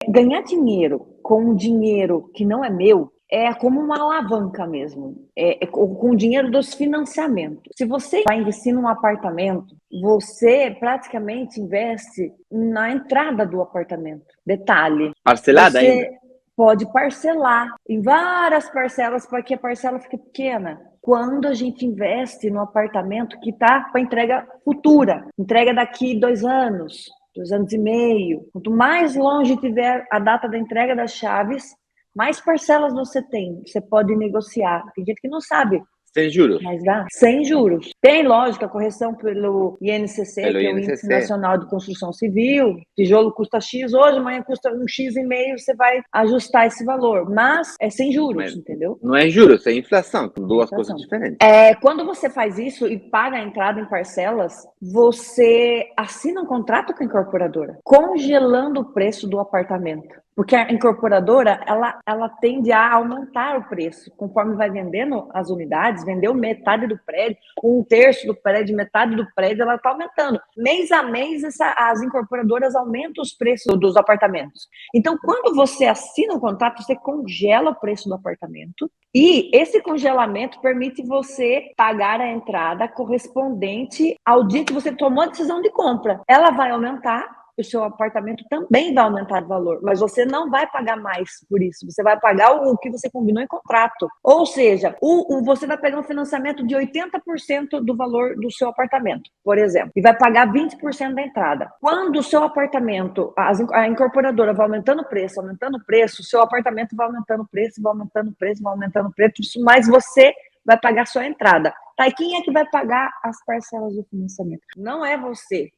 Ganhar dinheiro com dinheiro que não é meu é como uma alavanca mesmo, com o dinheiro dos financiamentos. Se você vai investir num apartamento, você praticamente investe na entrada do apartamento. Detalhe, Parcelada ainda? você pode parcelar em várias parcelas para que a parcela fique pequena. Quando a gente investe no apartamento que está para entrega futura, entrega daqui 2 anos, 2 anos e meio. Quanto mais longe tiver a data da entrega das chaves, mais parcelas você tem. Você pode negociar. Tem gente que não sabe, Sem juros? mas dá sem juros. Tem, lógico, a correção pelo INCC, Pelo que é o Índice INCC? Nacional de Construção Civil. Tijolo custa X hoje, amanhã custa um X e meio, você vai ajustar esse valor. Mas é sem juros, Mas entendeu? não é juros, é inflação. São É duas coisas inflação. diferentes. Quando você faz isso e paga a entrada em parcelas, você assina um contrato com a incorporadora, congelando o preço do apartamento. Porque a incorporadora, ela tende a aumentar o preço. Conforme vai vendendo as unidades, vendeu metade do prédio, um terço do prédio, metade do prédio, ela está aumentando. Mês a mês, as incorporadoras aumentam os preços dos apartamentos. Então, quando você assina um contrato, você congela o preço do apartamento e esse congelamento permite você pagar a entrada correspondente ao dia que você tomou a decisão de compra. Ela vai aumentar, o seu apartamento também vai aumentar de valor, mas você não vai pagar mais por isso. Você vai pagar o que você combinou em contrato. Ou seja, você vai pegar um financiamento de 80% do valor do seu apartamento, por exemplo, e vai pagar 20% da entrada. Quando o seu apartamento, a incorporadora vai aumentando o preço, o seu apartamento vai aumentando o preço, vai aumentando o preço, vai aumentando o preço, mas você vai pagar só a entrada. Tá, e quem é que vai pagar as parcelas do financiamento? Não é você.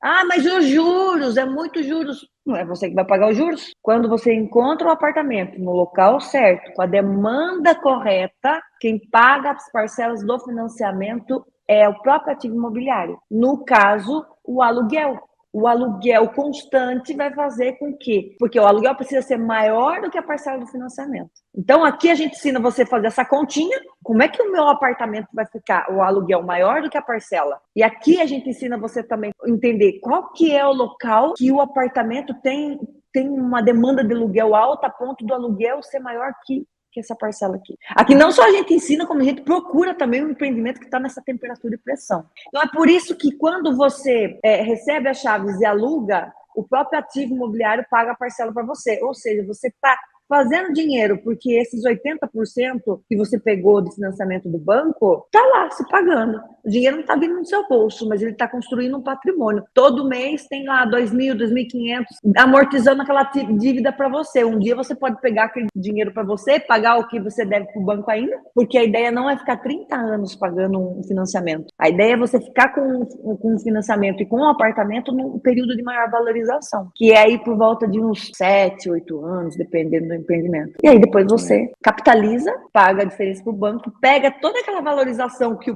Ah, mas os juros, é muito juros. Não é você que vai pagar os juros? Quando você encontra o apartamento no local certo, com a demanda correta, quem paga as parcelas do financiamento é o próprio ativo imobiliário. No caso, o aluguel. O aluguel constante vai fazer com que, porque o aluguel precisa ser maior do que a parcela do financiamento. Então, aqui a gente ensina você a fazer essa continha, como é que o meu apartamento vai ficar, o aluguel maior do que a parcela. E aqui a gente ensina você também a entender qual que é o local que o apartamento tem uma demanda de aluguel alta a ponto do aluguel ser maior que essa parcela aqui. Aqui não só a gente ensina, como a gente procura também um empreendimento que está nessa temperatura e pressão. Então é por isso que quando você recebe as chaves e aluga, o próprio ativo imobiliário paga a parcela para você. Ou seja, você está fazendo dinheiro, porque esses 80% que você pegou de financiamento do banco, tá lá se pagando. O dinheiro não está vindo no seu bolso, mas ele está construindo um patrimônio. Todo mês tem lá 2.000, 2.500, amortizando aquela dívida para você. Um dia você pode pegar aquele dinheiro para você, pagar o que você deve para o banco ainda, porque a ideia não é ficar 30 anos pagando um financiamento. A ideia é você ficar com um financiamento e com um apartamento num período de maior valorização, que é aí por volta de uns 7, 8 anos, dependendo do empreendimento. E aí depois você capitaliza, paga a diferença para o banco, pega toda aquela valorização que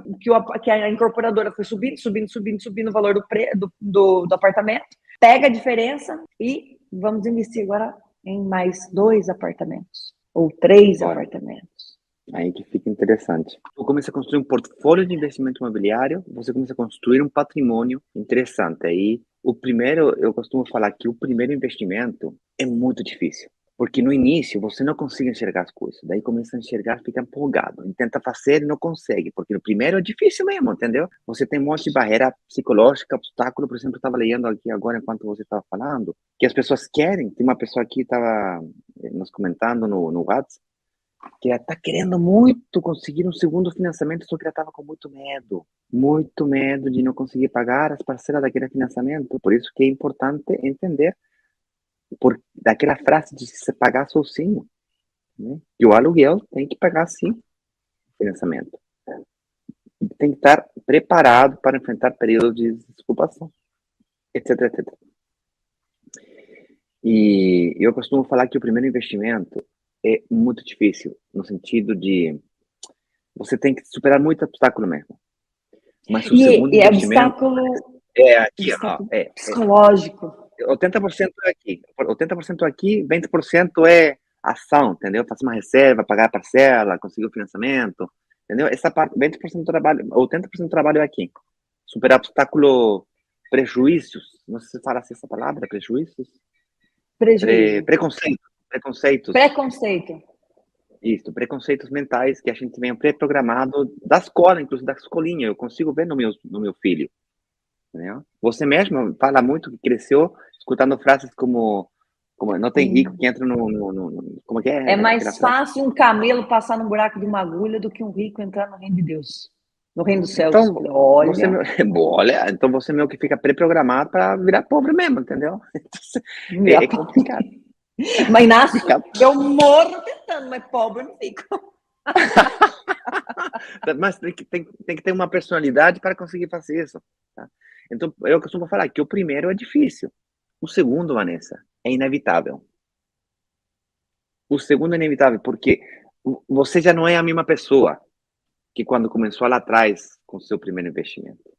a incorporadora foi subindo o valor do apartamento, pega a diferença e vamos investir agora em mais 2 apartamentos ou 3 Bora. apartamentos. Aí que fica interessante. Você começa a construir um portfólio de investimento imobiliário, você começa a construir um patrimônio interessante. Aí, eu costumo falar que o primeiro investimento é muito difícil. Porque no início você não consegue enxergar as coisas. Daí começa a enxergar, fica empolgado. E tenta fazer e não consegue. Porque no primeiro é difícil mesmo, entendeu? Você tem um monte de barreira psicológica, obstáculo. Por exemplo, eu estava lendo aqui agora, enquanto você estava falando, que as pessoas querem. Tem uma pessoa aqui que estava nos comentando no WhatsApp, que ela está querendo muito conseguir um segundo financiamento, só que ela estava com muito medo de não conseguir pagar as parcelas daquele financiamento. Por isso que é importante entender daquela frase de se pagar sozinho, né? E o aluguel tem que pagar sim o financiamento. Tem que estar preparado para enfrentar períodos de desocupação, etc, etc. E eu costumo falar que o primeiro investimento é muito difícil, no sentido de você tem que superar muito obstáculo mesmo. Mas o segundo E é investimento é aqui, ó, obstáculo psicológico. 80% é aqui. 80% aqui, 20% é ação, entendeu? Fazer uma reserva, pagar a parcela, conseguir o financiamento, entendeu? Essa parte, 20% do trabalho, 80% do trabalho é aqui. Superar obstáculo, prejuízos, não sei se fala assim essa palavra, prejuízos. Prejuízo. Preconceitos. Preconceito. Isso, preconceitos mentais que a gente vem pré-programado da escola, inclusive da escolinha. Eu consigo ver no meu filho. Entendeu? Você mesmo fala muito que cresceu escutando frases como não tem rico que entra como que É é aquela mais frase? fácil um camelo passar no buraco de uma agulha do que um rico entrar no reino de Deus, no reino dos céus. Então, você, Olha, olha, então você meio que fica pré-programado para virar pobre mesmo, entendeu? virar É complicado. Mas Inácio, Fica- eu morro tentando, mas pobre eu não fico. Mas tem que ter uma personalidade para conseguir fazer isso. Tá? Então, eu costumo falar que o primeiro é difícil. O segundo, Vanessa, é inevitável. O segundo é inevitável porque você já não é a mesma pessoa que quando começou lá atrás com o seu primeiro investimento.